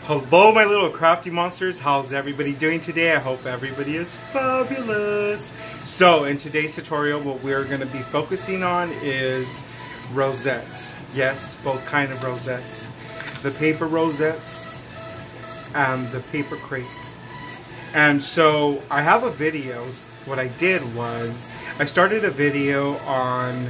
Hello my little crafty monsters, how's everybody doing today? I hope everybody is fabulous. So in today's tutorial what we're going to be focusing on is rosettes. Yes, both kind of rosettes. The paper rosettes and the paper crepes. And so I have a video. What I did was I started a video on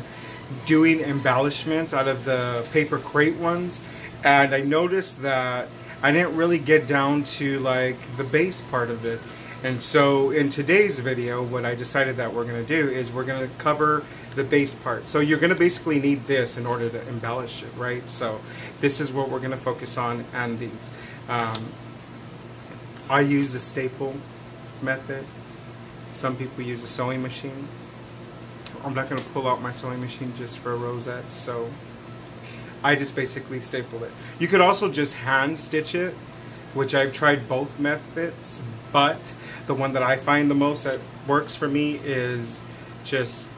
doing embellishments out of the paper crepe ones, and I noticed that I didn't really get down to like the base part of it. And so in today's video what I decided that we're going to do is we're going to cover the base part. So you're going to basically need this in order to embellish it, right? So this is what we're going to focus on, and these. I use a staple method. Some people use a sewing machine. I'm not going to pull out my sewing machine just for a rosette, so I just basically staple it. You could also just hand stitch it, which I've tried both methods, but the one that I find the most that works for me is just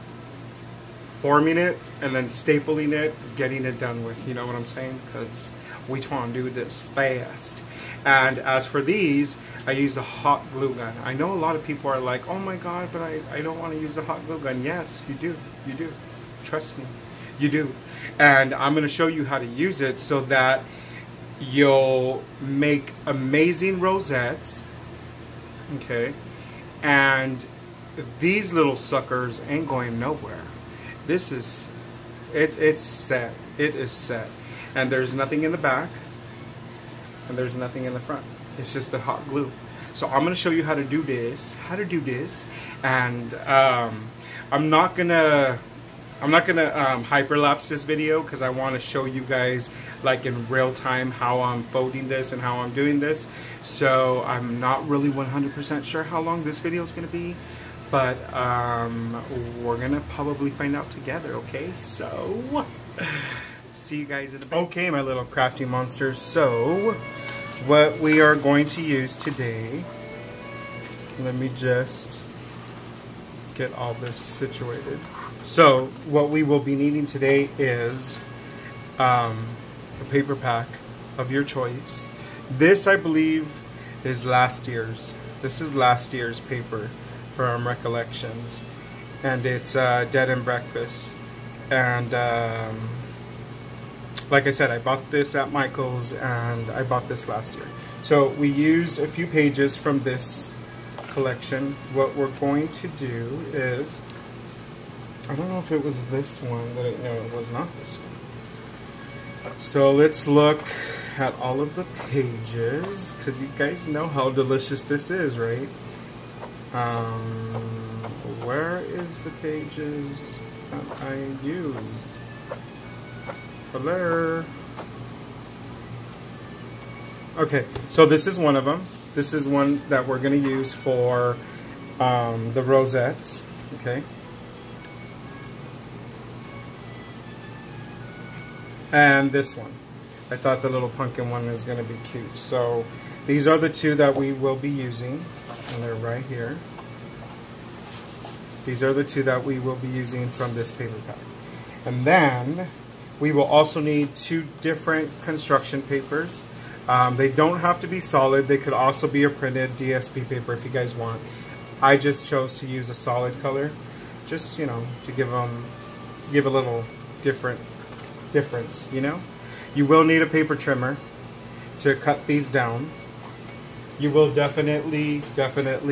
forming it and then stapling it, getting it done with, you know what I'm saying? Because we trying to do this fast. And as for these, I use a hot glue gun. I know a lot of people are like, oh my god, but I don't want to use the hot glue gun. Yes, you do. You do. Trust me. You do. And I'm going to show you how to use it so that you'll make amazing rosettes. Okay. And these little suckers ain't going nowhere. This is, it's set. It is set. And there's nothing in the back. And there's nothing in the front. It's just the hot glue. So I'm going to show you how to do this. And I'm not gonna hyperlapse this video because I want to show you guys like in real time how I'm folding this and how I'm doing this. So I'm not really 100% sure how long this video is going to be, but we're gonna probably find out together. Okay, so see you guys in a bit. Okay, my little crafty monsters. So what we are going to use today, let me just get all this situated. So what we will be needing today is a paper pack of your choice. This I believe is last year's. This is last year's paper from Recollections, and it's Dead and Breakfast. And like I said, I bought this at Michael's, and I bought this last year. So we used a few pages from this collection. What we're going to do is, I don't know if it was this one, but no, it was not this one. So let's look at all of the pages, because you guys know how delicious this is, right? Where is the pages that I used? Hello? Okay, so this is one of them. This is one that we're going to use for the rosettes, okay? And this one. I thought the little pumpkin one was going to be cute. So these are the two that we will be using, and they're right here. These are the two that we will be using from this paper pack. And then we will also need two different construction papers. They don't have to be solid. They could also be a printed DSP paper if you guys want. I just chose to use a solid color, just, you know, to give a little difference, you know. You will need a paper trimmer to cut these down. You will definitely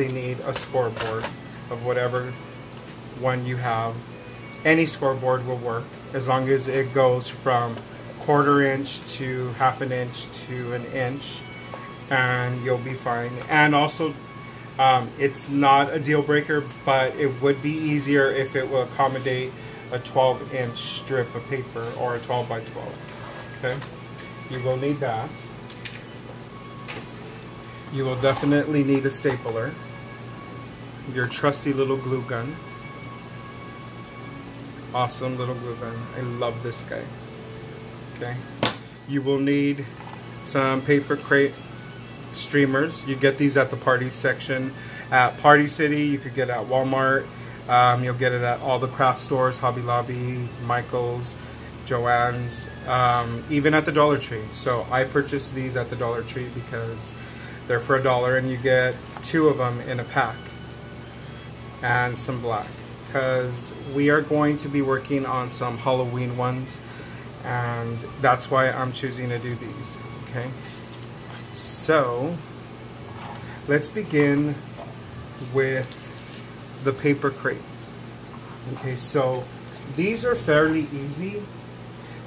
need a scoreboard of whatever one you have. Any scoreboard will work as long as it goes from 1/4 inch to 1/2 inch to 1 inch, and you'll be fine. And also it's not a deal breaker, but it would be easier if it will accommodate a 12-inch strip of paper or a 12 by 12. Okay, you will need that. You will definitely need a stapler, your trusty little glue gun. Awesome little glue gun. I love this guy. Okay, you will need some paper crepe streamers. You get these at the party section at Party City. You could get it at Walmart. You'll get it at all the craft stores, Hobby Lobby, Michael's, Joann's, even at the Dollar Tree. So I purchased these at the Dollar Tree because they're for $1 and you get 2 of them in a pack. And some black, because we are going to be working on some Halloween ones, and that's why I'm choosing to do these. Okay, so let's begin with the paper crepe. Okay, so these are fairly easy.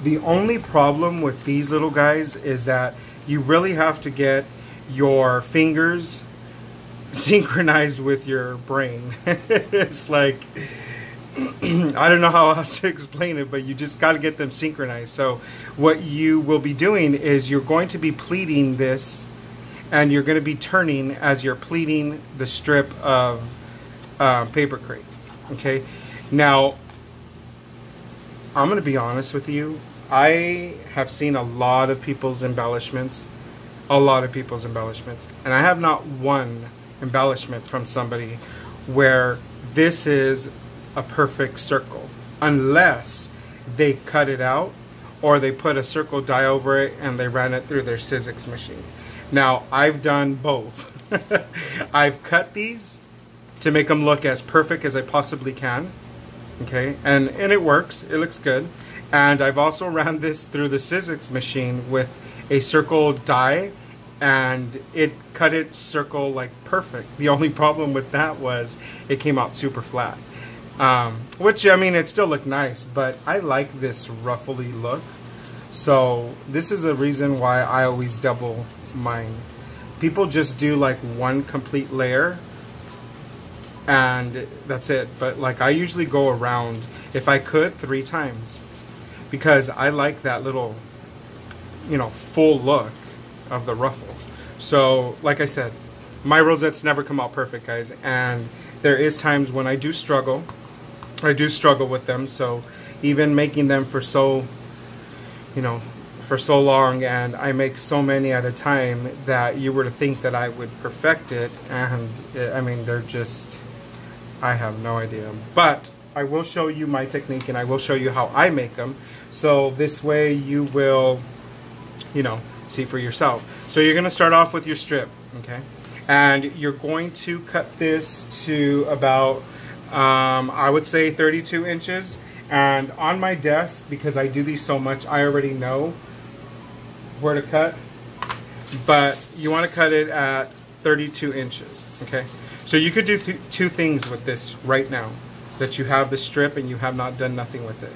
The only problem with these little guys is that you really have to get your fingers synchronized with your brain. It's like, I don't know how else to explain it, but you just got to get them synchronized. So what you will be doing is you're going to be pleating this, and you're going to be turning as you're pleating the strip of paper crepe. Okay, now I'm going to be honest with you. I have seen a lot of people's embellishments, and I have not one embellishment from somebody where this is a perfect circle, unless they cut it out or they put a circle die over it and they ran it through their Sizzix machine. Now I've done both. I've cut these to make them look as perfect as I possibly can. Okay, and it works, it looks good. And I've also ran this through the Sizzix machine with a circle die, and it cut it circle like perfect. The only problem with that was it came out super flat, which, I mean, it still looked nice, but I like this ruffly look. So this is a reason why I always double mine. People just do like one complete layer and that's it, but like I usually go around, if I could, 3 times, because I like that little, you know, full look of the ruffle. So like I said, my rosettes never come out perfect, guys, and there is times when I do struggle with them. So even making them for so, you know, for so long, and I make so many at a time, that you were to think that I would perfect it, and I mean, they're just, I have no idea. But I will show you my technique, and I will show you how I make them, so this way you will, you know, see for yourself. So you're going to start off with your strip, okay, and you're going to cut this to about I would say 32 inches. And on my desk, because I do these so much, I already know where to cut, but you want to cut it at 32 inches, okay? So you could do 2 things with this right now, that you have the strip and you have not done nothing with it,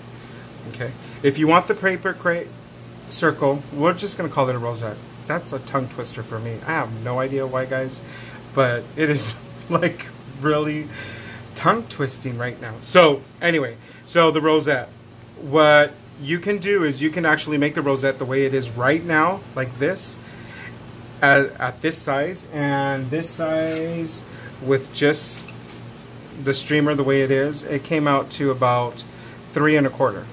okay? If you want the paper crepe circle, we're just going to call it a rosette. That's a tongue twister for me. I have no idea why, guys, but it is like really tongue twisting right now. So anyway, so the rosette, what you can do is you can actually make the rosette the way it is right now, like this, at this size, and this size with just the streamer the way it is. It came out to about 3 1/4.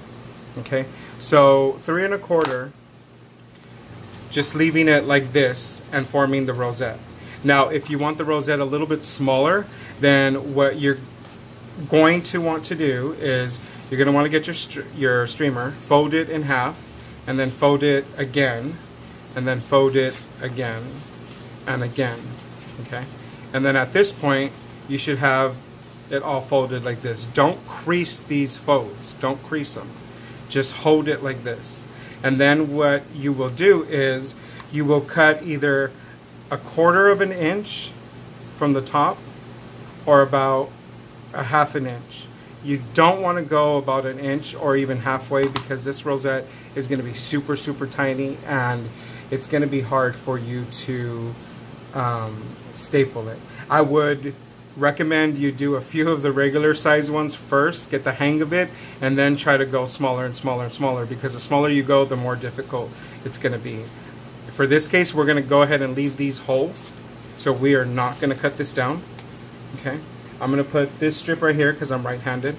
Okay, so 3 1/4, just leaving it like this and forming the rosette. Now if you want the rosette a little bit smaller, then what you're going to want to do is you're going to want to get your streamer, fold it in half, and then fold it again, and then fold it again and again, okay? And then at this point you should have it all folded like this. Don't crease these folds, don't crease them, just hold it like this. And then what you will do is you will cut either 1/4 inch from the top or about 1/2 inch. You don't want to go about 1 inch or even halfway, because this rosette is going to be super, super tiny, and it's going to be hard for you to staple it. I would recommend you do a few of the regular size ones first, get the hang of it, and then try to go smaller and smaller and smaller, because the smaller you go, the more difficult it's going to be. For this case, we're going to go ahead and leave these whole, so we are not going to cut this down, okay? I'm going to put this strip right here because I'm right-handed.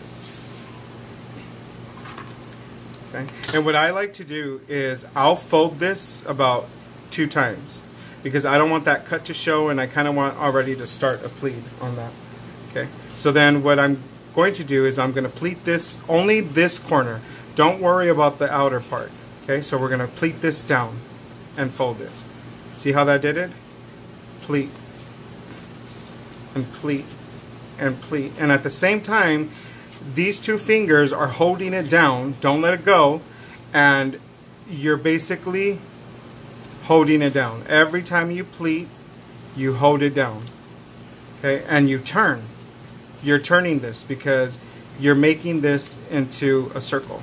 Okay. And what I like to do is I'll fold this about 2 times, because I don't want that cut to show, and I kind of want already to start a pleat on that. Okay. So then what I'm going to do is I'm going to pleat this, only this corner. Don't worry about the outer part. Okay, so we're gonna pleat this down and fold it. See how that did it? Pleat and pleat and pleat. And at the same time, these two fingers are holding it down. Don't let it go. And you're basically holding it down. Every time you pleat, you hold it down. Okay, and you turn. You're turning this because you're making this into a circle.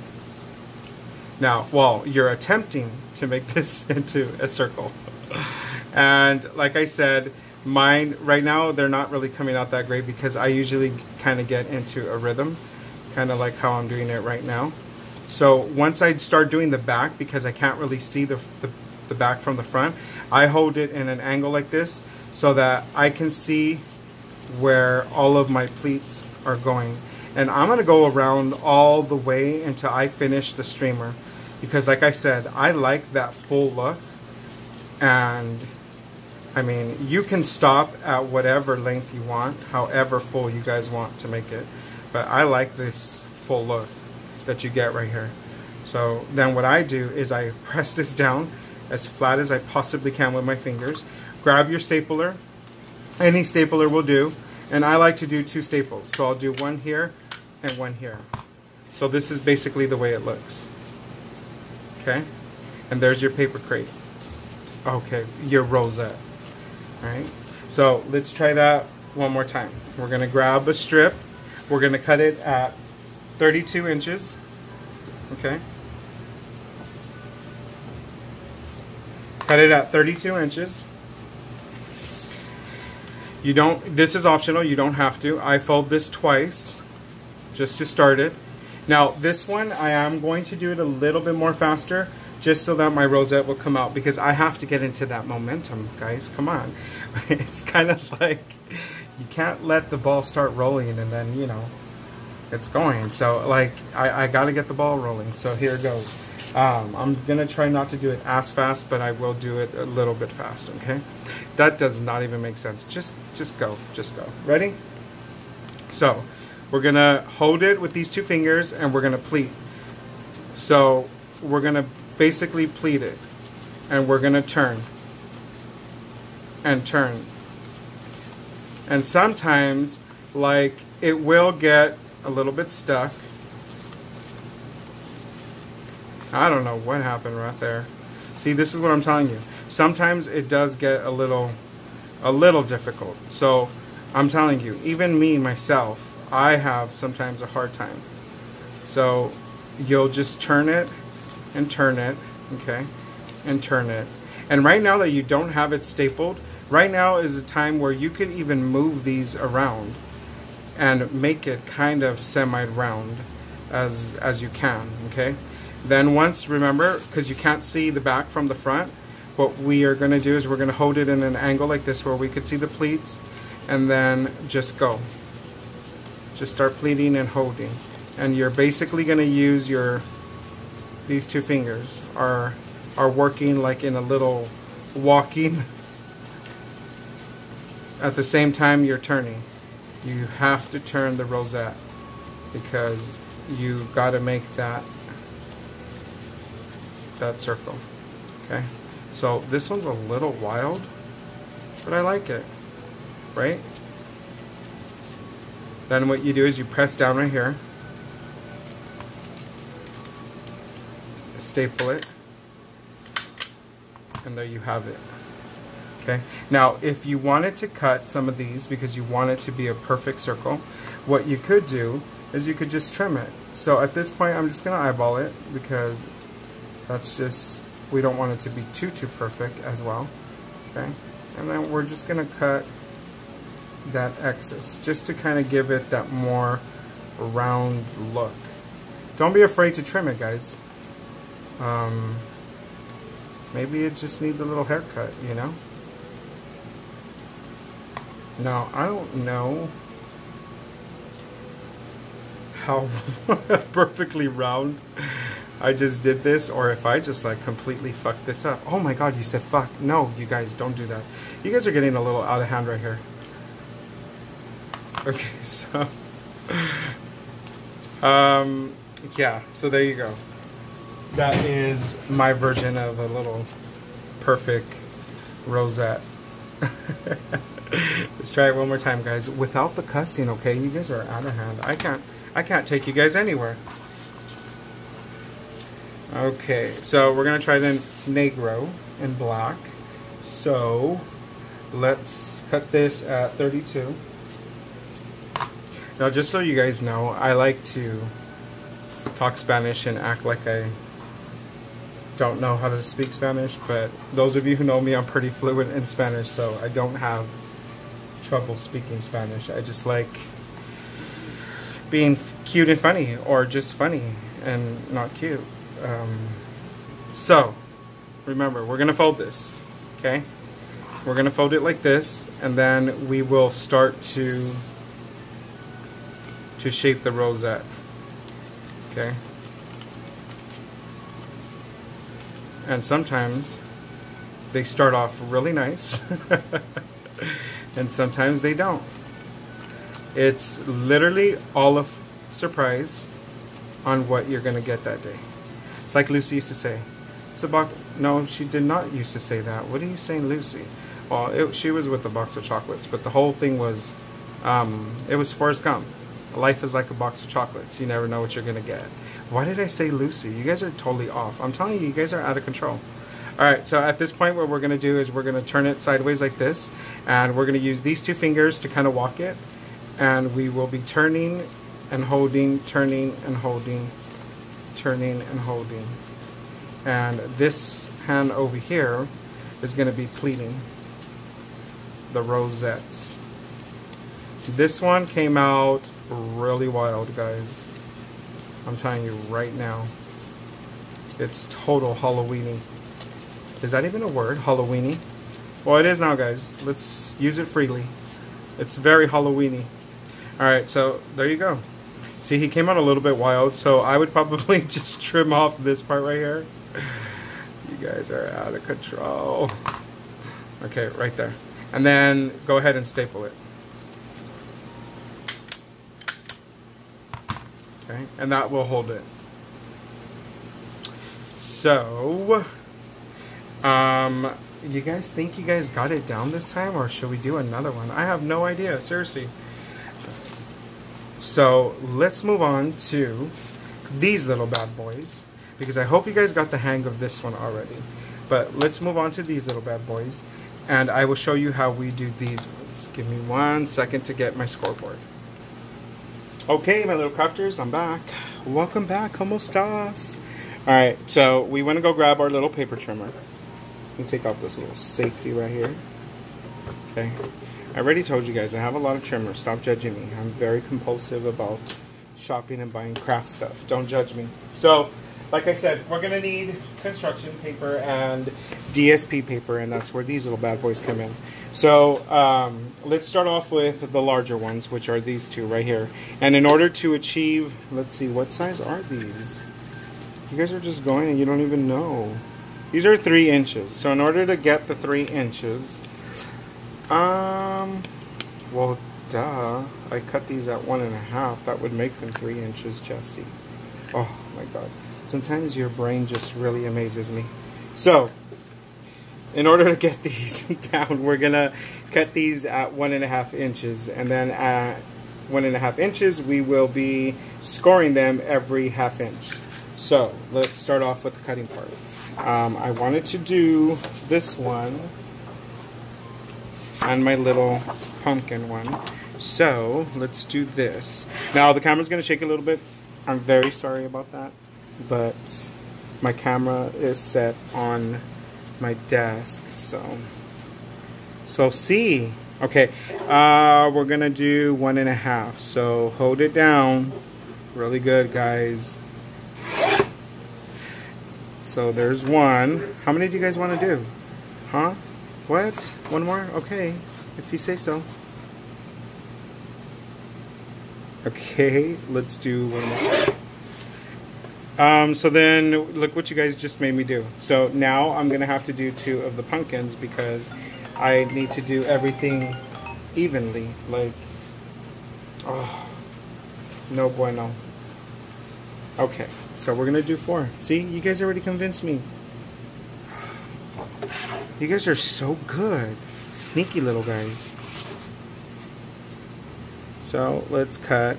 Now, well, you're attempting to make this into a circle. And like I said, mine right now, they're not really coming out that great because I usually kind of get into a rhythm, kind of like how I'm doing it right now. So once I start doing the back, because I can't really see the back from the front, I hold it in an angle like this so that I can see where all of my pleats are going. And I'm gonna go around all the way until I finish the streamer, because like I said, I like that full look. And I mean, you can stop at whatever length you want, however full you guys want to make it, but I like this full look that you get right here. So then what I do is I press this down as flat as I possibly can with my fingers. Grab your stapler, any stapler will do, and I like to do 2 staples, so I'll do one here and one here. So this is basically the way it looks. Okay, and there's your paper crepe. Okay, your rosette. All right, so let's try that one more time. We're gonna grab a strip, we're gonna cut it at 32 inches. Okay, cut it at 32 inches. You don't, this is optional, you don't have to. I fold this twice just to start it. Now this one, I am going to do it a little bit more faster just so that my rosette will come out, because I have to get into that momentum, guys. Come on. It's kind of like you can't let the ball start rolling and then, you know, it's going. So like I got to get the ball rolling. So here it goes. I'm gonna try not to do it as fast, but I will do it a little bit fast. Okay, that does not even make sense. Just go. Ready? So we're gonna hold it with these 2 fingers and we're gonna pleat. So we're gonna basically pleat it, and we're gonna turn and turn. And sometimes, like, it will get a little bit stuck. I don't know what happened right there. See, this is what I'm telling you. Sometimes it does get a little difficult. So I'm telling you, even me, myself, I have sometimes a hard time. So you'll just turn it and turn it, okay, and turn it. And right now that you don't have it stapled, right now is a time where you could even move these around and make it kind of semi-round as you can, okay? Then once, remember, because you can't see the back from the front, what we are going to do is we're going to hold it in an angle like this where we could see the pleats, and then just go. Just start pleating and holding. And you're basically going to use these 2 fingers are working like in a little walking. At the same time you're turning. You have to turn the rosette because you got to make that circle. Okay, so this one's a little wild, but I like it, right? Then what you do is you press down right here, staple it, and there you have it. Okay, now if you wanted to cut some of these because you want it to be a perfect circle, what you could do is you could just trim it. So at this point I'm just gonna eyeball it because that's just, we don't want it to be too perfect as well. Okay, and then we're just gonna cut that excess just to kind of give it that more round look. Don't be afraid to trim it, guys. Maybe it just needs a little haircut, you know? Now, I don't know how perfectly round I just did this, or if I just like completely fucked this up. Oh my god, you said fuck. No, you guys, don't do that. You guys are getting a little out of hand right here. Okay, so yeah, so there you go. That is my version of a little perfect rosette. Let's try it one more time, guys, without the cussing, okay? You guys are out of hand. I can't take you guys anywhere. Okay, so we're gonna try the negro in black. So let's cut this at 32. Now, just so you guys know, I like to talk Spanish and act like I don't know how to speak Spanish, but those of you who know me, I'm pretty fluent in Spanish, so I don't have trouble speaking Spanish. I just like being cute and funny, or just funny and not cute. So remember, we're gonna fold this, okay? We're gonna fold it like this, and then we will start to shape the rosette, okay? And sometimes they start off really nice and sometimes they don't. It's literally all a surprise on what you're gonna get that day. It's like Lucy used to say, it's a box. No, she did not used to say that. What are you saying, Lucy? Well, she was with a box of chocolates, but the whole thing was, it was Forrest Gump. Life is like a box of chocolates. You never know what you're gonna get. Why did I say Lucy? You guys are totally off. I'm telling you, you guys are out of control. Alright, so at this point, what we're gonna do is we're gonna turn it sideways like this, and we're gonna use these two fingers to kind of walk it, and we will be turning and holding, turning and holding, turning and holding. And this hand over here is gonna be pleating the rosettes. This one came out really wild, guys. I'm telling you right now. It's total Halloweeny. Is that even a word? Halloweeny? Well, it is now, guys. Let's use it freely. It's very Halloweeny. Alright, so there you go. See, he came out a little bit wild, so I would probably just trim off this part right here. You guys are out of control. Okay, right there. And then go ahead and staple it. Okay, and that will hold it. So, you guys think you guys got it down this time, or should we do another one? I have no idea, seriously. So, let's move on to these little bad boys, because I hope you guys got the hang of this one already. But let's move on to these little bad boys, and I will show you how we do these ones. Give me 1 second to get my scoreboard. Okay, my little crafters, I'm back. Welcome back, ¿cómo estás? Alright, so we want to go grab our little paper trimmer. Let me take out this little safety right here. Okay, I already told you guys I have a lot of trimmers. Stop judging me. I'm very compulsive about shopping and buying craft stuff. Don't judge me. So, like I said, we're going to need construction paper and DSP paper, and that's where these little bad boys come in. So let's start off with the larger ones, which are these two right here. And in order to achieve, let's see, what size are these? You guys are just going and you don't even know. These are 3 inches. So in order to get the 3 inches, well, duh. I cut these at 1.5. That would make them 3 inches, Jesse. Oh my God. Sometimes your brain just really amazes me. So, in order to get these down, we're gonna cut these at 1.5 inches, and then at 1.5 inches, we will be scoring them every 1/2 inch. So, let's start off with the cutting part. I wanted to do this one and my little pumpkin one. So, let's do this. Now, the camera's gonna shake a little bit. I'm very sorry about that. But my camera is set on my desk, so see. Okay, we're gonna do 1.5. So hold it down really good, guys. So there's one. How many do you guys want to do? Huh? What? One more? Okay, if you say so. Okay, let's do one more. So then, look what you guys just made me do. So now I'm going to have to do 2 of the pumpkins because I need to do everything evenly. Like, oh, no bueno. Okay, so we're gonna do 4. See, you guys already convinced me. You guys are so good. Sneaky little guys. So let's cut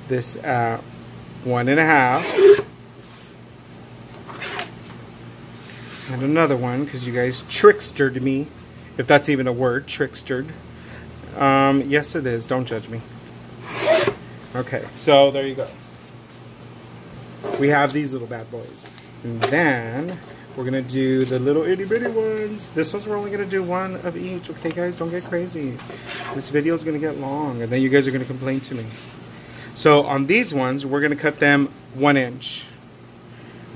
this at 1.5. And another one, because you guys trickstered me. If that's even a word, trickstered. Yes it is, don't judge me. Okay, so there you go. We have these little bad boys. And then we're gonna do the little itty bitty ones. This one's we're only gonna do 1 of each. Okay guys, don't get crazy. This video is gonna get long and then you guys are gonna complain to me. So on these ones, we're gonna cut them 1 inch.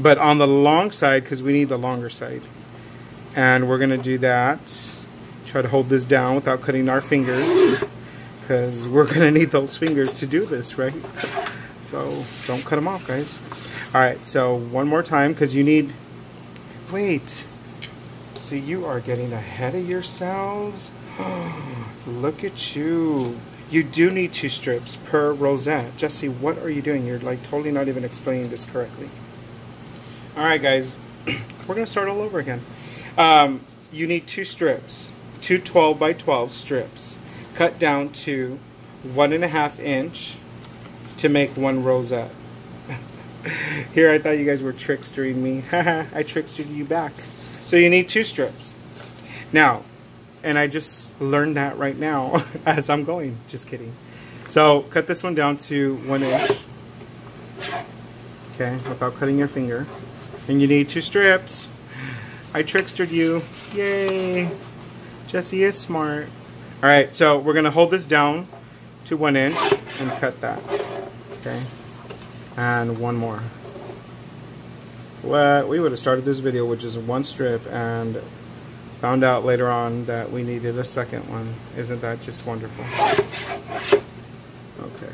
But on the long side, because we need the longer side. And we're gonna do that. Try to hold this down without cutting our fingers. Because we're gonna need those fingers to do this, right? So don't cut them off, guys. Alright, so one more time, because you need... Wait. See, you are getting ahead of yourselves. Look at you. You do need 2 strips per rosette. Jesse, what are you doing? You're like totally not even explaining this correctly. Alright guys, we're going to start all over again. You need 2 strips, 2 12 by 12 strips, cut down to 1.5 inch to make 1 rosette. Here I thought you guys were trickstering me. I trickstered you back. So you need 2 strips. Now, and I just learned that right now as I'm going. Just kidding. So cut this one down to 1 inch. Okay, without cutting your finger. And you need 2 strips. I trickstered you. Yay. Jesse is smart. Alright, so we're going to hold this down to 1 inch and cut that. Okay. And 1 more. Well, we would have started this video with just 1 strip and found out later on that we needed a 2nd one. Isn't that just wonderful? Okay.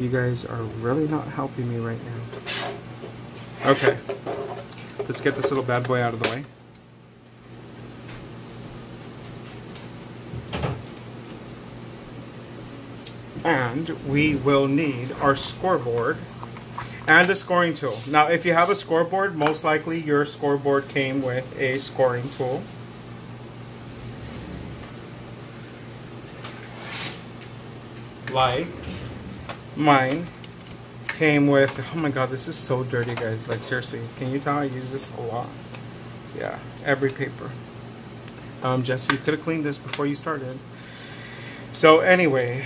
You guys are really not helping me right now. Okay. Let's get this little bad boy out of the way. And we will need our scoreboard and a scoring tool. Now, if you have a scoreboard, most likely your scoreboard came with a scoring tool. Like mine came with, oh my god, this is so dirty, guys. Like, seriously, can you tell I use this a lot? Yeah, every paper. Jesse, you could have cleaned this before you started. So anyway,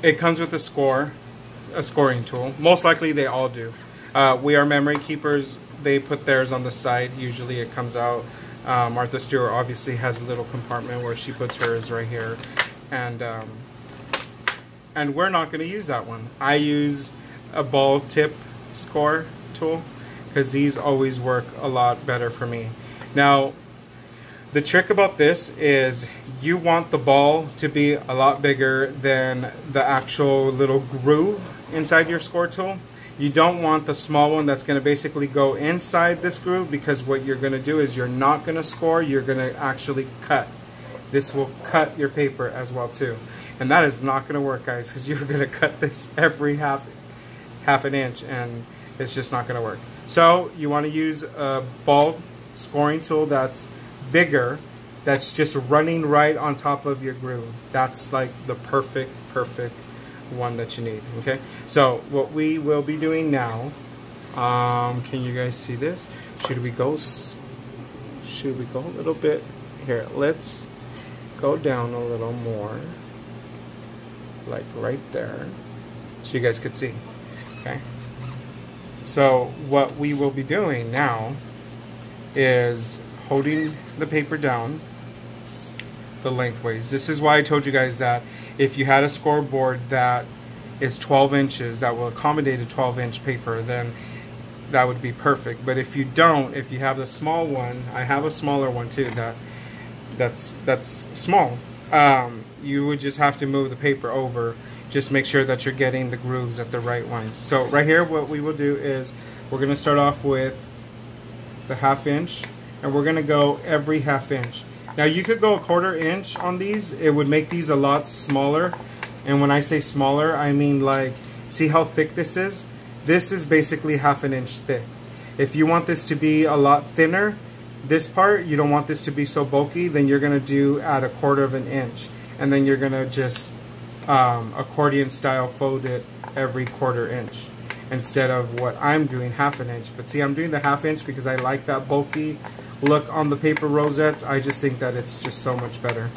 it comes with a scoring tool. Most likely they all do. We Are Memory Keepers, they put theirs on the side. Usually it comes out. Martha Stewart obviously has a little compartment where she puts hers right here. And we're not going to use that one. I use a ball tip score tool because these always work a lot better for me. Now, the trick about this is you want the ball to be a lot bigger than the actual little groove inside your score tool. You don't want the small one that's going to basically go inside this groove, because what you're going to do is you're not going to score, you're going to actually cut. This will cut your paper as well too. And that is not going to work, guys, because you're going to cut this every half an inch and it's just not going to work. So you want to use a ball scoring tool that's bigger, that's just running right on top of your groove. That's like the perfect one that you need. Okay, so what we will be doing now, can you guys see this? Should we go a little bit here? Let's go down a little more, like right there, so you guys could see. Okay, so what we will be doing now is holding the paper down the lengthways. This is why I told you guys that if you had a scoreboard that is 12 inches, that will accommodate a 12-inch paper, then that would be perfect. But if you don't, if you have the small one, I have a smaller one too, that's small, you would just have to move the paper over. Just make sure that you're getting the grooves at the right ones. So right here, what we will do is we're going to start off with the 1/2 inch, and we're going to go every 1/2 inch. Now you could go a 1/4 inch on these. It would make these a lot smaller. And when I say smaller, I mean like See how thick this is? This is basically 1/2 inch thick. If you want this to be a lot thinner, this part, you don't want this to be so bulky, then you're gonna do at 1/4 inch. And then you're gonna just accordion style fold it every 1/4 inch instead of what I'm doing 1/2 inch. But see, I'm doing the 1/2 inch because I like that bulky look on the paper rosettes. I just think that it's just so much better.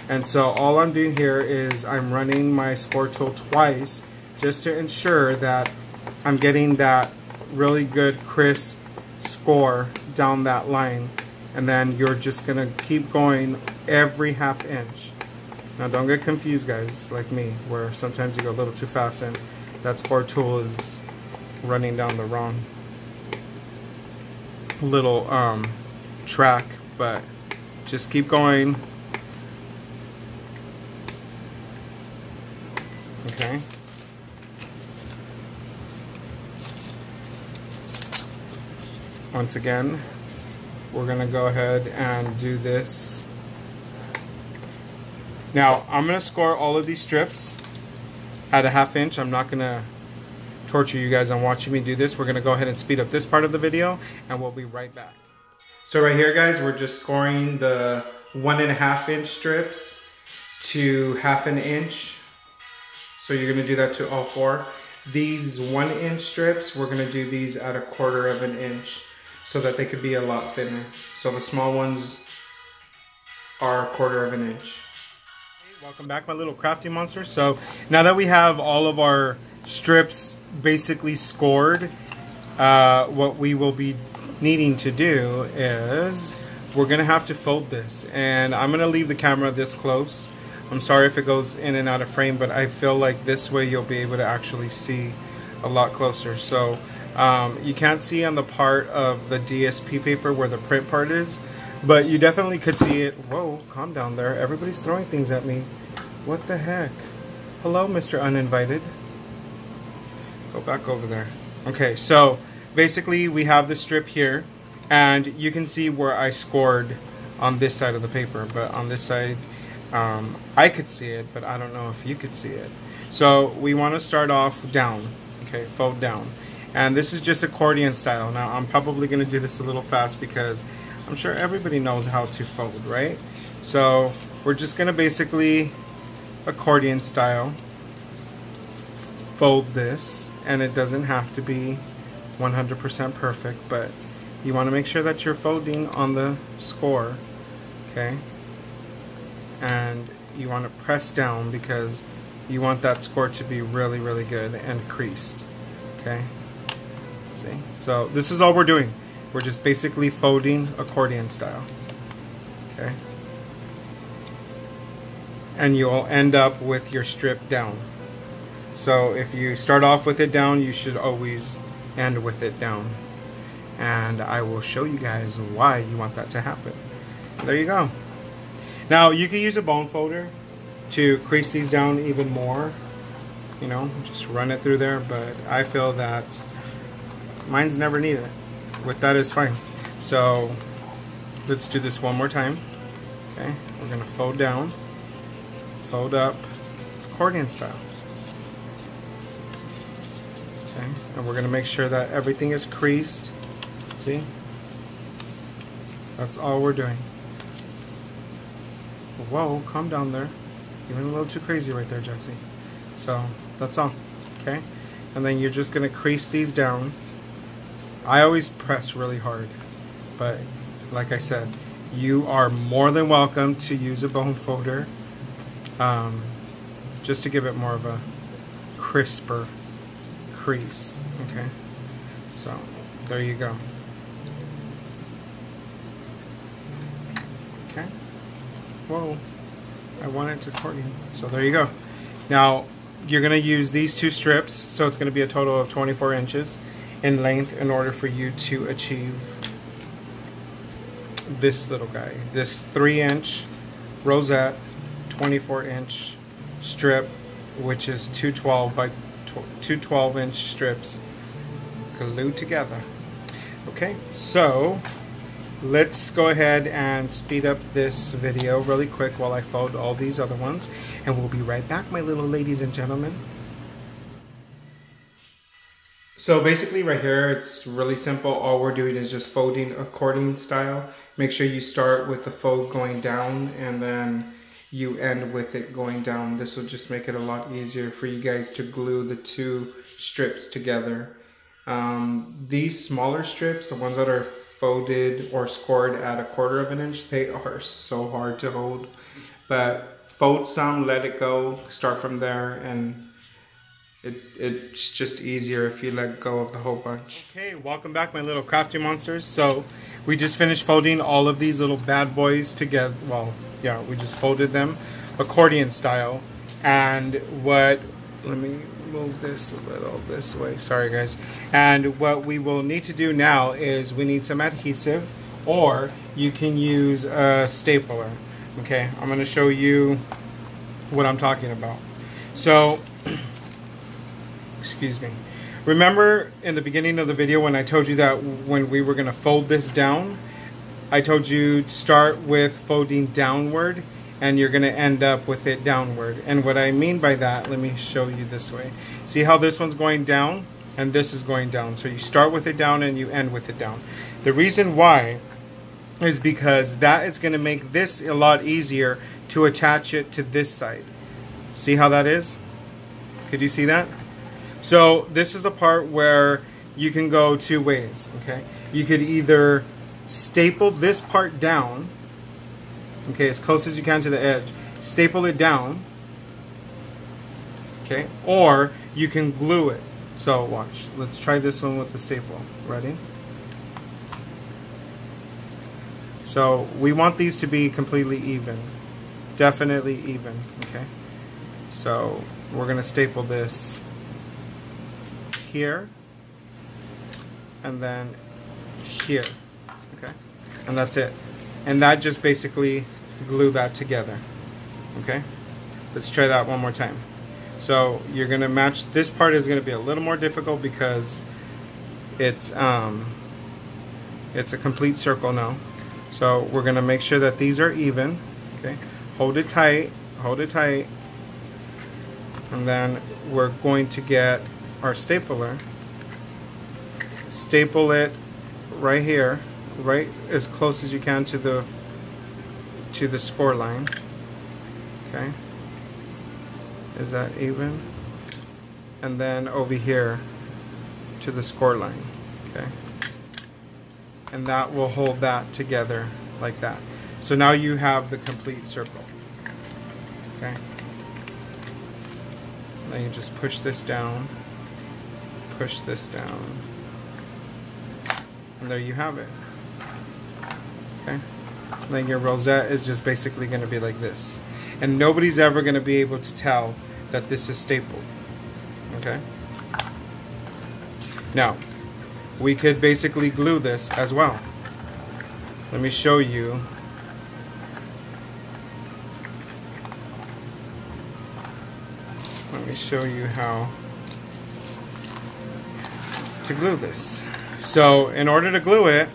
And so all I'm doing here is I'm running my score tool twice just to ensure that I'm getting that really good crisp score down that line. And then you're just gonna keep going every 1/2 inch. Now don't get confused, guys, like me, where sometimes you go a little too fast and that score tool is running down the wrong little track, but just keep going. Okay. Once again, we're gonna go ahead and do this. Now, I'm gonna score all of these strips at 1/2 inch. I'm not gonna torture you guys on watching me do this. We're gonna go ahead and speed up this part of the video and we'll be right back. So right here, guys, we're just scoring the 1.5 inch strips to 1/2 inch. So you're gonna do that to all 4. These 1 inch strips, we're gonna do these at 1/4 inch so that they could be a lot thinner. So the small ones are 1/4 inch. Hey, welcome back, my little crafty monsters. So now that we have all of our strips basically scored, what we will be needing to do is we're gonna have to fold this, and I'm gonna leave the camera this close. I'm sorry if it goes in and out of frame, but I feel like this way you'll be able to actually see a lot closer. So you can't see on the part of the DSP paper where the print part is, but you definitely could see it. Whoa, calm down there. Everybody's throwing things at me. What the heck? Hello, Mr. Uninvited. Go back over there. Okay, so basically we have the strip here, and you can see where I scored on this side of the paper, but on this side I could see it, but I don't know if you could see it. So we want to start off down, okay, fold down. And this is just accordion style. Now I'm probably going to do this a little fast because I'm sure everybody knows how to fold, right? So we're just going to basically accordion style fold this, and it doesn't have to be 100% perfect, but you want to make sure that you're folding on the score, okay? And you want to press down because you want that score to be really, really good and creased, okay? See? So this is all we're doing. We're just basically folding accordion style, okay? And you'll end up with your strip down. So if you start off with it down, you should always end with it down. And I will show you guys why you want that to happen. There you go. Now you can use a bone folder to crease these down even more. You know, just run it through there, but I feel that mine's never needed it. With that is fine. So let's do this one more time. Okay, we're gonna fold down, fold up, accordion style. Okay, and we're gonna make sure that everything is creased. See? That's all we're doing. Whoa, calm down there. You went a little too crazy right there, Jesse. So that's all. Okay, and then you're just gonna crease these down. I always press really hard, but like I said, you are more than welcome to use a bone folder, just to give it more of a crisper crease. Okay, so there you go. Okay. Whoa, I want it to accordion. So there you go. Now you're going to use these 2 strips, so it's going to be a total of 24 inches in length in order for you to achieve this little guy. This 3-inch rosette, 24-inch strip, which is 2 12-inch strips glued together. Okay, so let's go ahead and speed up this video really quick while I fold all these other ones, and we'll be right back, my little ladies and gentlemen. So basically right here, it's really simple. All we're doing is just folding accordion style. Make sure you start with the fold going down and then you end with it going down. This will just make it a lot easier for you guys to glue the two strips together. These smaller strips, the ones that are folded or scored at 1/4 of an inch, they are so hard to hold. But fold some, let it go, start from there, and it's just easier if you let go of the whole bunch. Okay, welcome back, my little crafty monsters. So we just finished folding all of these little bad boys together. Well, yeah, we just folded them accordion style. And let me move this a little this way. Sorry, guys. And what we will need to do now is we need some adhesive, or you can use a stapler. Okay, I'm going to show you what I'm talking about. So excuse me. Remember in the beginning of the video when I told you that when we were going to fold this down, I told you to start with folding downward and you're going to end up with it downward. And what I mean by that, let me show you this way. See how this one's going down and this is going down. So you start with it down and you end with it down. The reason why is because that is going to make this a lot easier to attach it to this side. See how that is? Could you see that? So this is the part where you can go two ways, okay? You could either staple this part down, okay, as close as you can to the edge. Staple it down, okay? Or you can glue it. So watch. Let's try this one with the staple. Ready? So we want these to be completely even. Definitely even, okay? So we're going to staple this here and then here, okay, and that's it, and that just basically glue that together. Okay, let's try that one more time. So you're gonna match, this part is gonna be a little more difficult because it's a complete circle now. So we're gonna make sure that these are even. Okay, hold it tight, and then we're going to get our stapler, staple it right here, right as close as you can to the score line. Okay, is that even? And then over here to the score line. Okay, and that will hold that together like that. So now you have the complete circle. Okay, now you just push this down, push this down, and there you have it. Okay, then your rosette is just basically going to be like this, and nobody's ever going to be able to tell that this is stapled. Okay, now we could basically glue this as well. Let me show you. Let me show you how to glue this. So in order to glue it,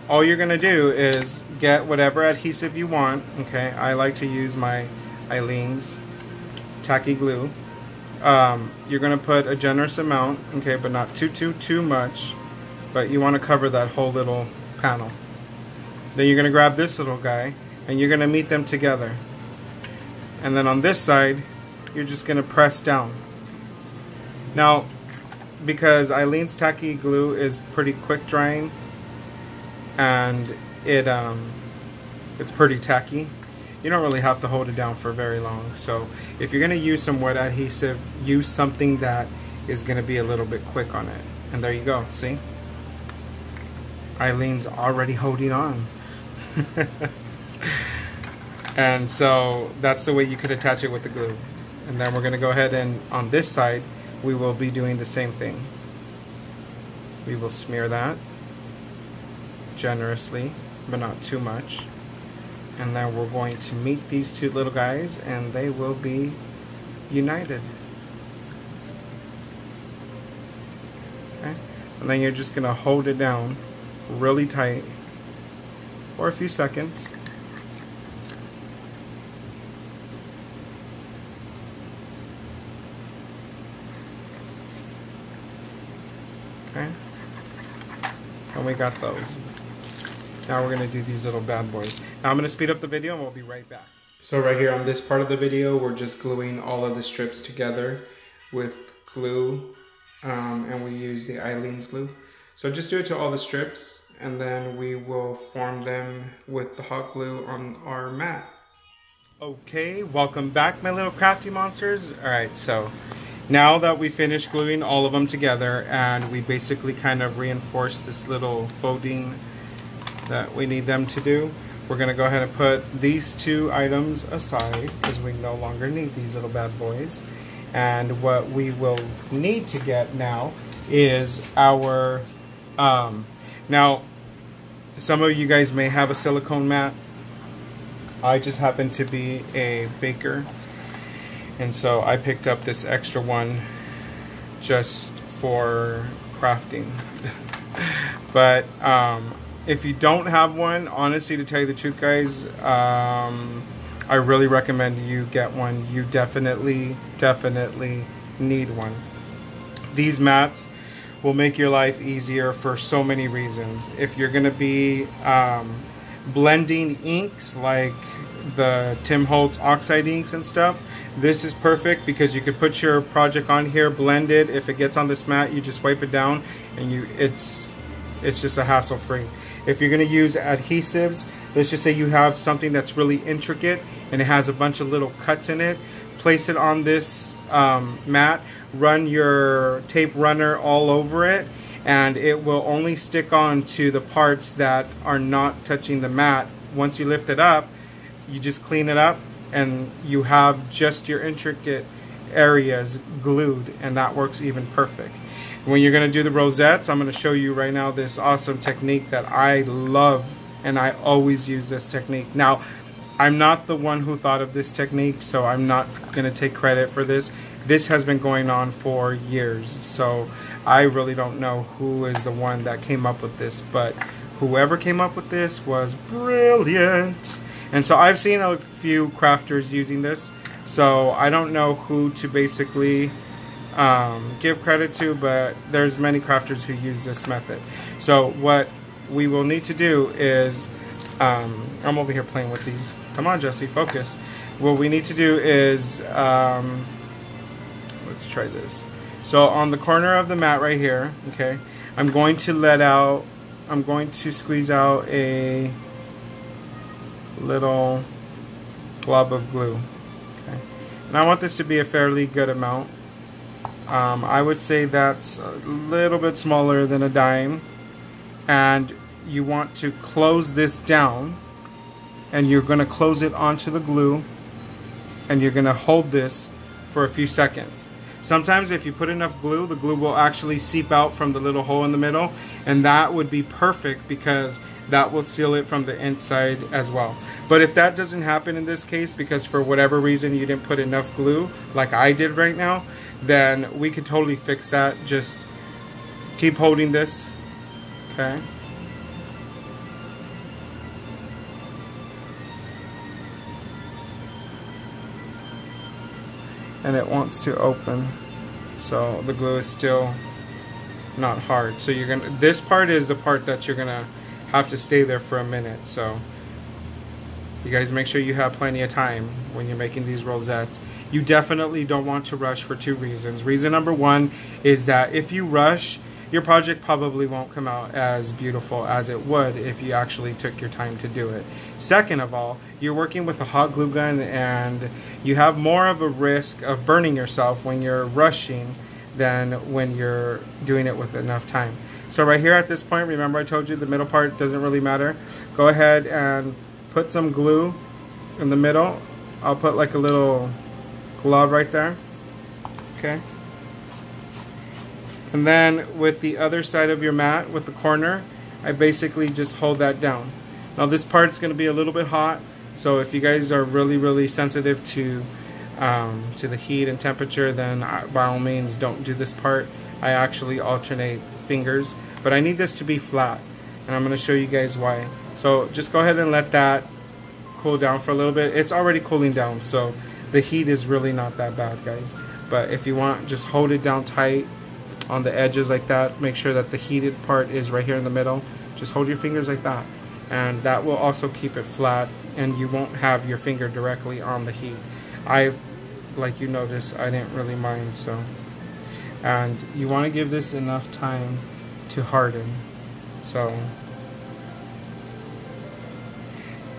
all you're going to do is get whatever adhesive you want. Okay, I like to use my Eileen's tacky glue. You're going to put a generous amount, okay, but not too much, but you want to cover that whole little panel. Then you're going to grab this little guy and you're going to meet them together, and then on this side you're just going to press down. Now, because Eileen's tacky glue is pretty quick drying and it's pretty tacky, you don't really have to hold it down for very long. So if you're going to use some wet adhesive, use something that is going to be a little bit quick on it. And there you go, see? Eileen's already holding on. And so that's the way you could attach it with the glue. And then we're going to go ahead and on this side we will be doing the same thing. We will smear that generously, but not too much. And then we're going to meet these two little guys and they will be united. Okay? And then you're just going to hold it down really tight for a few seconds. Okay, and we got those. Now we're gonna do these little bad boys. Now I'm gonna speed up the video and we'll be right back. So right here on this part of the video, we're just gluing all of the strips together with glue, and we use the Eileen's glue. So just do it to all the strips, and then we will form them with the hot glue on our mat. Okay, welcome back, my little crafty monsters. All right, so now that we finished gluing all of them together and we basically kind of reinforced this little folding that we need them to do, we're gonna go ahead and put these two items aside because we no longer need these little bad boys. And what we will need to get now is our, now some of you guys may have a silicone mat. I just happen to be a baker, and so I picked up this extra one just for crafting. But if you don't have one, honestly, to tell you the truth, guys, I really recommend you get one. You definitely need one. These mats will make your life easier for so many reasons. If you're gonna be blending inks like the Tim Holtz oxide inks and stuff, this is perfect because you could put your project on here, blend it. If it gets on this mat, you just wipe it down, and it's just a hassle-free. If you're gonna use adhesives, let's just say you have something that's really intricate and it has a bunch of little cuts in it, place it on this mat, run your tape runner all over it, and it will only stick on to the parts that are not touching the mat. Once you lift it up, you just clean it up and you have just your intricate areas glued, and that works even perfect. When you're going to do the rosettes, I'm going to show you right now this awesome technique that I love, and I always use this technique. Now, I'm not the one who thought of this technique, so I'm not going to take credit for this. This has been going on for years, so I really don't know who is the one that came up with this, but whoever came up with this was brilliant. And so I've seen a few crafters using this, so I don't know who to basically give credit to, but there's many crafters who use this method. So what we will need to do is, I'm over here playing with these. Come on, Jesse, focus. What we need to do is, let's try this. So on the corner of the mat right here, okay, I'm going to squeeze out a little glob of glue. Okay, and I want this to be a fairly good amount. I would say that's a little bit smaller than a dime, and you want to close this down, and you're going to close it onto the glue, and you're going to hold this for a few seconds. Sometimes if you put enough glue, the glue will actually seep out from the little hole in the middle, and that would be perfect because that will seal it from the inside as well. But if that doesn't happen in this case, because for whatever reason you didn't put enough glue like I did right now, then we could totally fix that. Just keep holding this, okay? And it wants to open, so the glue is still not hard. So you're gonna, this part is the part that you're gonna have to stay there for a minute. So you guys make sure you have plenty of time when you're making these rosettes. You definitely don't want to rush for two reasons. Reason number one is that if you rush, your project probably won't come out as beautiful as it would if you actually took your time to do it. Second of all, you're working with a hot glue gun, and you have more of a risk of burning yourself when you're rushing than when you're doing it with enough time. So right here at this point, remember I told you the middle part doesn't really matter. Go ahead and put some glue in the middle. I'll put like a little glob right there, okay? And then with the other side of your mat, with the corner, I basically just hold that down. Now this part's going to be a little bit hot, so if you guys are really sensitive to the heat and temperature, then by all means don't do this part. I actually alternate fingers, but I need this to be flat, and I'm going to show you guys why. So just go ahead and let that cool down for a little bit. It's already cooling down, so the heat is really not that bad, guys. But if you want, just hold it down tight on the edges like that. Make sure that the heated part is right here in the middle. Just hold your fingers like that, and that will also keep it flat, and you won't have your finger directly on the heat. Like you notice, I didn't really mind. So, and you want to give this enough time to harden. So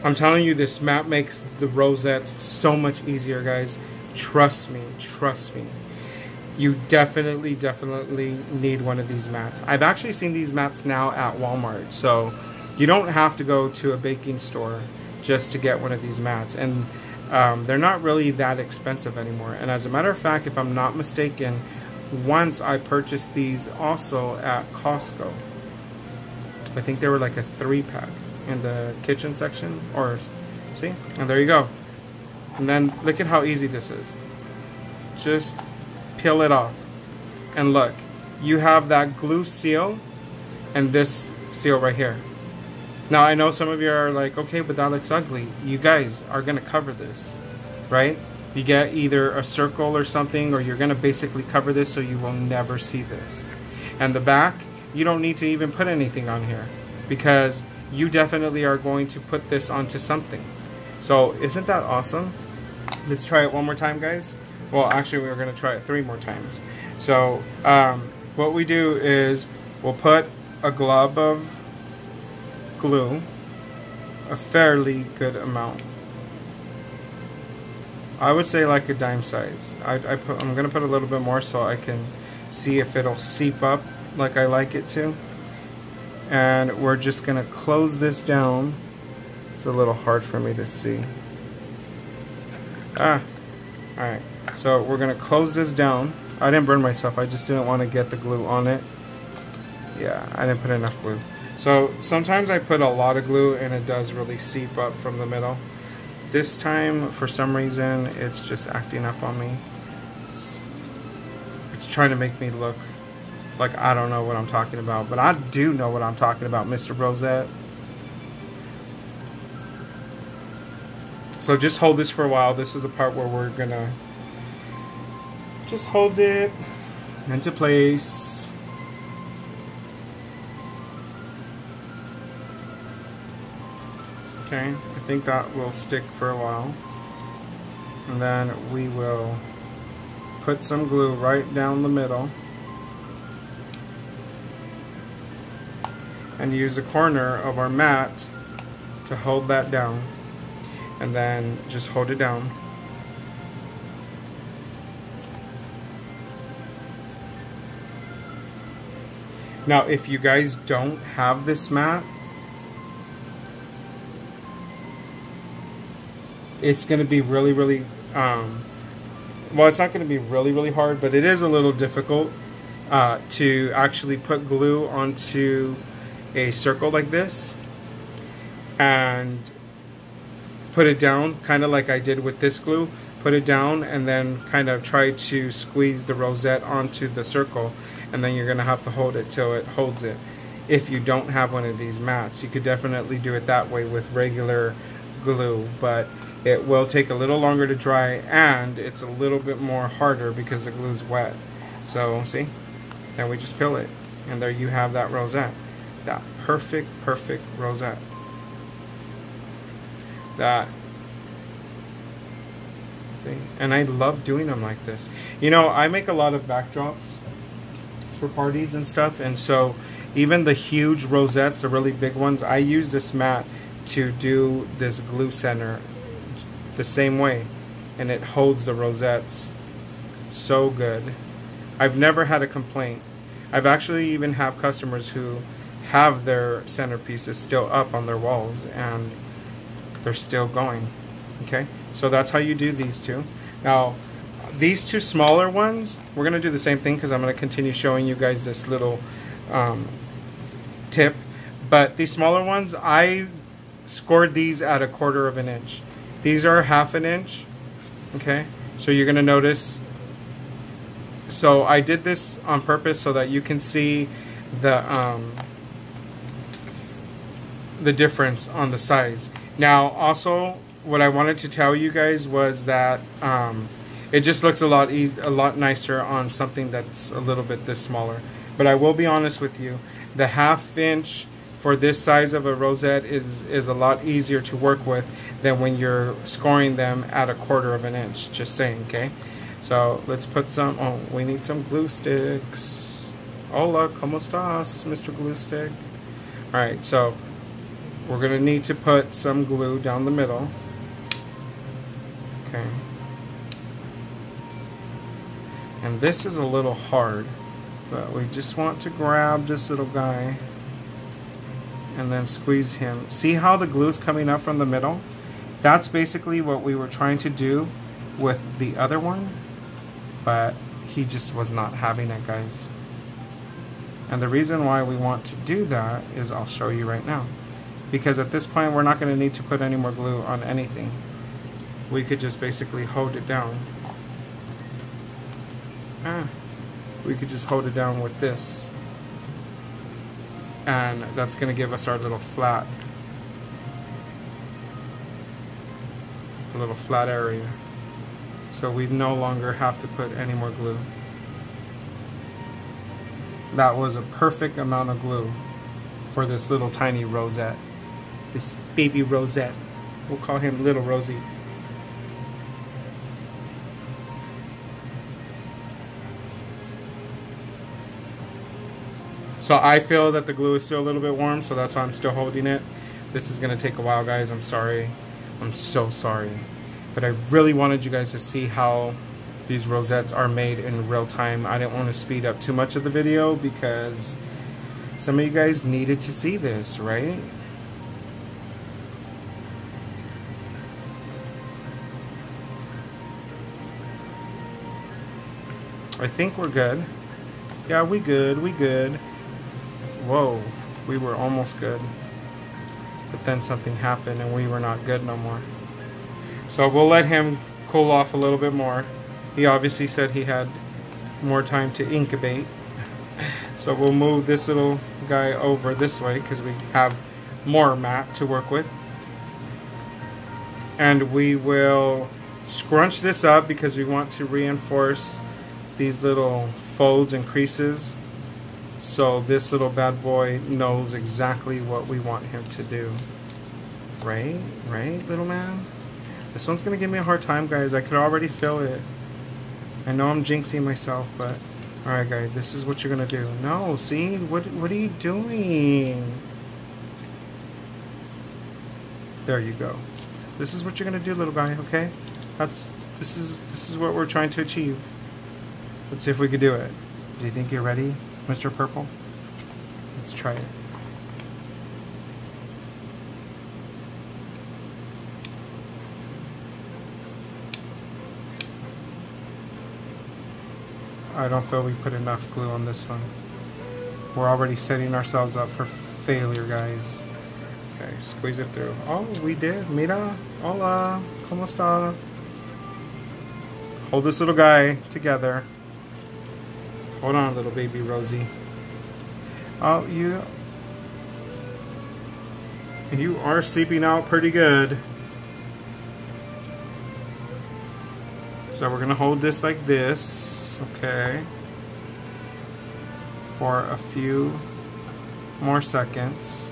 I'm telling you, this mat makes the rosettes so much easier, guys. Trust me, trust me. You definitely need one of these mats. I've actually seen these mats now at Walmart, so you don't have to go to a baking store just to get one of these mats. And they're not really that expensive anymore. And as a matter of fact, if I'm not mistaken, once I purchased these also at Costco. I think they were like a 3-pack in the kitchen section, or see, and there you go. And then look at how easy this is. Just peel it off, and look, you have that glue seal and this seal right here. Now I know some of you are like, okay, but that looks ugly. You guys are gonna cover this, right? You get either a circle or something, or you're gonna basically cover this so you will never see this. And the back, you don't need to even put anything on here, because you definitely are going to put this onto something. So isn't that awesome? Let's try it one more time, guys. Well, actually we're gonna try it 3 more times. So what we do is we'll put a glob of glue, a fairly good amount. I would say like a dime size. I'm gonna put a little bit more so I can see if it'll seep up like I like it to. And we're just gonna close this down. It's a little hard for me to see. Alright, so we're gonna close this down. I didn't burn myself, I just didn't want to get the glue on it. Yeah, I didn't put enough glue. So sometimes I put a lot of glue and it does really seep up from the middle. This time, for some reason, it's just acting up on me. It's trying to make me look like I don't know what I'm talking about, but I do know what I'm talking about, Mr. Rosette. So just hold this for a while. This is the part where we're gonna just hold it into place. Okay, I think that will stick for a while. And then we will put some glue right down the middle and use the corner of our mat to hold that down, and then just hold it down. Now if you guys don't have this mat, it's going to be really well, it's not going to be really hard, but it is a little difficult to actually put glue onto a circle like this and put it down, kind of like I did with this glue. Put it down and then kind of try to squeeze the rosette onto the circle, and then you're going to have to hold it till it holds it. If you don't have one of these mats, you could definitely do it that way with regular glue, but it will take a little longer to dry, and it's a little bit more harder because the glue's wet. So see, then we just peel it, and there you have that rosette, that perfect rosette. That, see, and I love doing them like this. You know, I make a lot of backdrops for parties and stuff, and so even the huge rosettes, the really big ones, I use this mat to do this glue center the same way, and it holds the rosettes so good. I've never had a complaint. I've actually even have customers who have their centerpieces still up on their walls and they're still going. Okay, so that's how you do these two. Now these two smaller ones, we're gonna do the same thing because I'm gonna continue showing you guys this little tip, but these smaller ones, I scored these at 1/4 of an inch. These are 1/2 inch. Okay, so you're gonna notice, so I did this on purpose so that you can see the difference on the size. Now also what I wanted to tell you guys was that It just looks a lot nicer on something that's a little bit this smaller. But I will be honest with you, the 1/2 inch for this size of a rosette is a lot easier to work with than when you're scoring them at 1/4 of an inch. Just saying, okay? So let's put some, oh, we need some glue sticks. Hola, ¿cómo estás, Mr. Glue Stick? Alright, so we're going to need to put some glue down the middle. Okay. And this is a little hard, but we just want to grab this little guy and then squeeze him. See how the glue is coming up from the middle? That's basically what we were trying to do with the other one, but he just was not having it, guys. And the reason why we want to do that is I'll show you right now. Because at this point we're not going to need to put any more glue on anything. We could just basically hold it down. We could just hold it down with this. And that's going to give us our little flat area. So we no longer have to put any more glue. That was a perfect amount of glue for this little tiny rosette. This baby rosette. We'll call him Little Rosie. So I feel that the glue is still a little bit warm, so that's why I'm still holding it. This is going to take a while, guys. I'm sorry. I'm so sorry. But I really wanted you guys to see how these rosettes are made in real time. I didn't want to speed up too much of the video because some of you guys needed to see this, right? I think we're good. Yeah, we good. Whoa, we were almost good. But then something happened and we were not good no more. So we'll let him cool off a little bit more. He obviously said he had more time to incubate. So we'll move this little guy over this way because we have more mat to work with. And we will scrunch this up because we want to reinforce these little folds and creases. So this little bad boy knows exactly what we want him to do. Right, little man? This one's gonna give me a hard time, guys. I could already feel it. I know I'm jinxing myself, but alright, guys, this is what you're gonna do. No, see? What are you doing? There you go. This is what you're gonna do, little guy, okay? This is what we're trying to achieve. Let's see if we can do it. Do you think you're ready, Mr. Purple? Let's try it. I don't feel we put enough glue on this one. We're already setting ourselves up for failure, guys. Okay, squeeze it through. Oh, we did. Mira. Hola. ¿Cómo está? Hold this little guy together. Hold on, little baby Rosie. Oh, you are sleeping out pretty good. So we're gonna hold this like this, okay, for a few more seconds.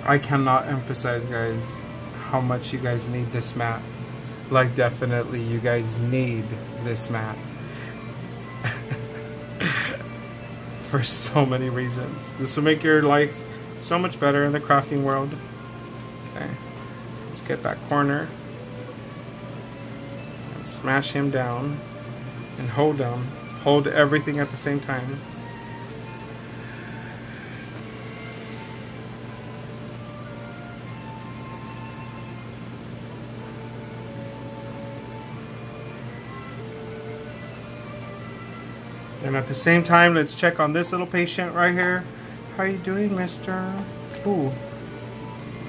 I cannot emphasize, guys, how much you guys need this mat. Like, definitely, you guys need this mat. For so many reasons. This will make your life so much better in the crafting world. Okay. Let's get that corner. And smash him down. And hold him. Hold everything at the same time. And at the same time, let's check on this little patient right here. How you doing, mister? Ooh.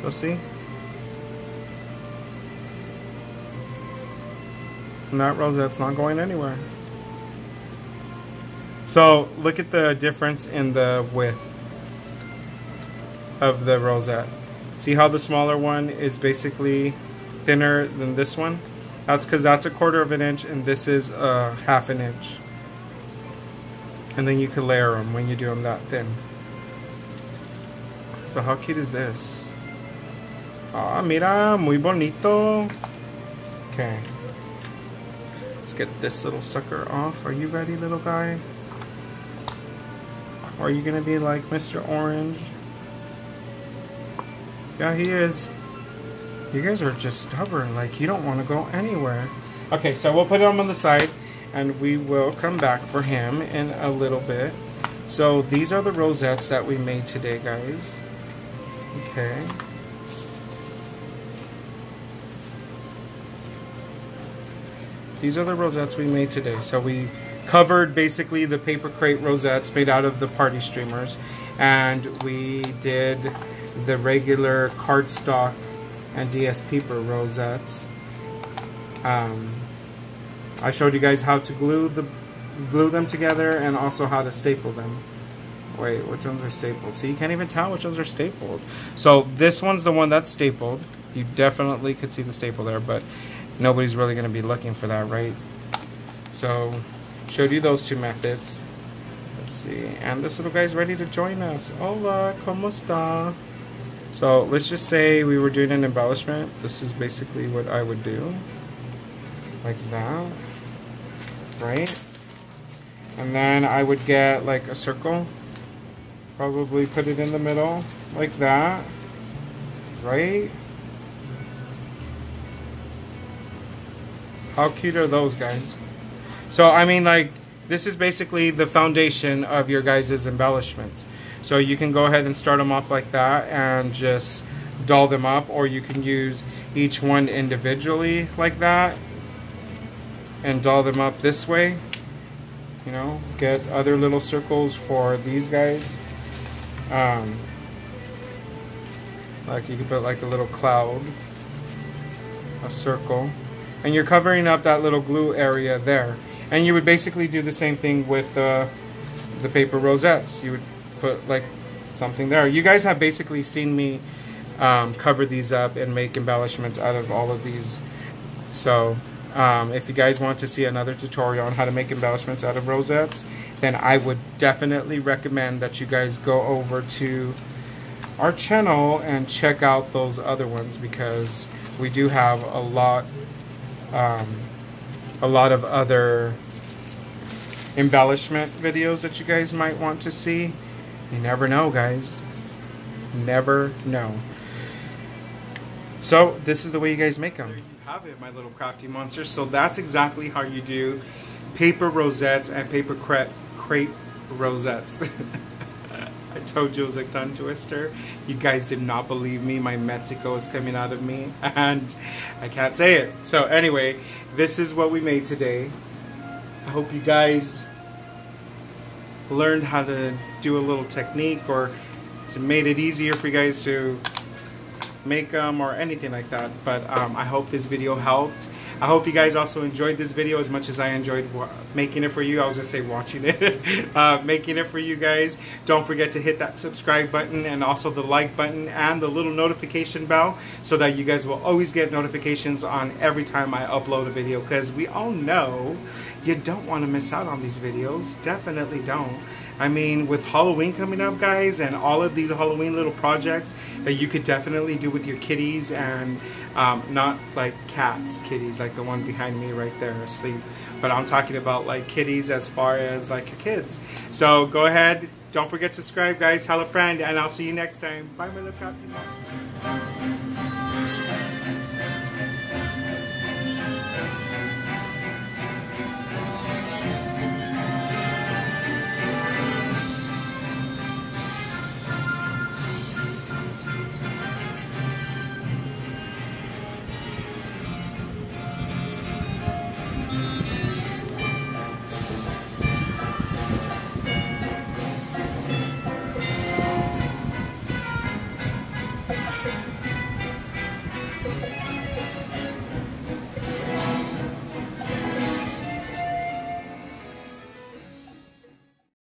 You'll see? And that rosette's not going anywhere. So, look at the difference in the width of the rosette. See how the smaller one is basically thinner than this one. That's because that's 1/4 of an inch and this is 1/2 an inch. And then you can layer them when you do them that thin. So how cute is this? Ah, mira, muy bonito. Okay. Let's get this little sucker off. Are you ready, little guy? Or are you gonna be like Mr. Orange? Yeah, he is. You guys are just stubborn, like you don't want to go anywhere. Okay, so we'll put him on the side and we will come back for him in a little bit. So these are the rosettes that we made today, guys. Okay. These are the rosettes we made today. So we covered basically the paper crepe rosettes made out of the party streamers, and we did the regular cardstock and DSP rosettes. I showed you guys how to glue them together and also how to staple them. Wait, which ones are stapled? See, you can't even tell which ones are stapled. So this one's the one that's stapled. You definitely could see the staple there, but nobody's really going to be looking for that, right? So showed you those two methods. Let's see, and this little guy's ready to join us. Hola, ¿cómo está? So let's just say we were doing an embellishment. This is basically what I would do, like that, right? And then I would get like a circle, probably put it in the middle like that, right? How cute are those, guys? So I mean, like, this is basically the foundation of your guys' embellishments. So you can go ahead and start them off like that and just doll them up, or you can use each one individually like that and doll them up this way. You know, get other little circles for these guys. Like you could put like a little cloud, a circle, and you're covering up that little glue area there. And you would basically do the same thing with the paper rosettes. You would put like something there. You guys have basically seen me cover these up and make embellishments out of all of these. So if you guys want to see another tutorial on how to make embellishments out of rosettes, then I would definitely recommend that you guys go over to our channel and check out those other ones, because we do have a lot of other embellishment videos that you guys might want to see. You never know, guys. Never know. So this is the way you guys make them. There you have it, my little crafty monsters. So that's exactly how you do paper rosettes and paper crepe rosettes. I told you it was a tongue twister. You guys did not believe me. My Mexico is coming out of me and I can't say it. So anyway, this is what we made today. I hope you guys learned how to do a little technique, or to made it easier for you guys to make them or anything like that. But I hope this video helped. I hope you guys also enjoyed this video as much as I enjoyed making it for you. I was going to say watching it. Making it for you guys. Don't forget to hit that subscribe button and also the like button and the little notification bell, so that you guys will always get notifications on every time I upload a video, because we all know you don't want to miss out on these videos. Definitely don't. I mean, with Halloween coming up, guys, and all of these Halloween little projects that you could definitely do with your kitties, and not like cats, kitties, like the one behind me right there asleep, but I'm talking about like kitties as far as like your kids. So go ahead, don't forget to subscribe, guys, tell a friend, and I'll see you next time. Bye, my little crafty monsters.